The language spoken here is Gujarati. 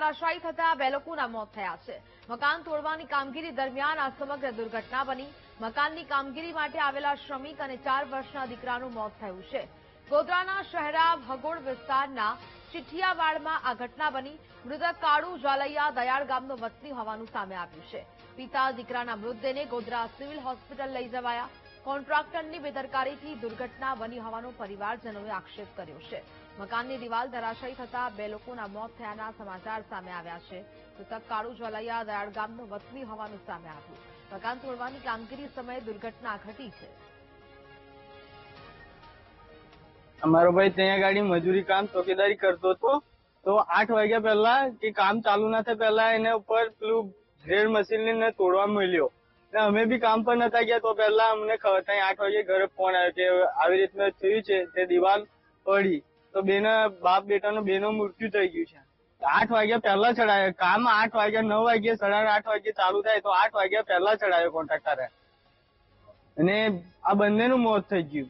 ધરાશાયી થતા 2 લોકોના મોત થયા છે। મકાન તોડવાની કામગીરી દરમિયાન આ સમગ્ર દુર્ઘટના બની। મકાનની કામગીરી માટે આવેલા શ્રમિક અને 4 વર્ષના દીકરાનું મોત થયું છે। ગોધરાના શહેરા ભગોળ વિસ્તારના ચિઠિયાવાડમાં આ ઘટના બની। મૃતક કાળુ જાલૈયા દયાળ ગામનો વતની હોવાનું સામે આવ્યું છે। પિતા દીકરાના મૃતદેહને ગોધરા સિવિલ હોસ્પિટલ લઈ જવાયા। કોન્ટ્રાક્ટરની બેદરકારીથી દુર્ઘટના બની હોવાનો પરિવારજનોએ આક્ષેપ કર્યો છે। મકાનની દિવાલ ધરાશાયી થતા 2 લોકોના મોત થયાના સમાચાર સામે આવ્યા છે। મૃતક કાળુ જાલૈયા દયાળ ગામનો વતની હોવાનું સામે આવ્યું। મકાન તોડવાની કામગીરી સમયે દુર્ઘટના ઘટી છે। અમારો ભાઈ ત્યાં ગાડી મજૂરી કામ ચોકીદારી કરતો હતો, તો 8 વાગ્યા પહેલા કે કામ ચાલુ ના થાય પહેલા એને ઉપર પેલું ગ્રેડ મશીનને તોડવા મળ્યો। અમે બી કામ પર નતા ગયા તો પહેલા અમને ખબર ત્યાં 8 વાગે ઘરે ફોન આવ્યો કે આવી રીતના થયું છે, તે દિવાલ પડી તો બાપ બેટાનો બેનો મૃત્યુ થઈ ગયું છે। 8 વાગ્યા પહેલા ચડાયો કામ, 8 વાગ્યા 9 વાગ્યે 8:30 વાગ્યે ચાલુ થાય તો 8 વાગ્યા પહેલા ચડાયો કોન્ટ્રાક્ટરે, અને આ બંનેનું મોત થઈ ગયું।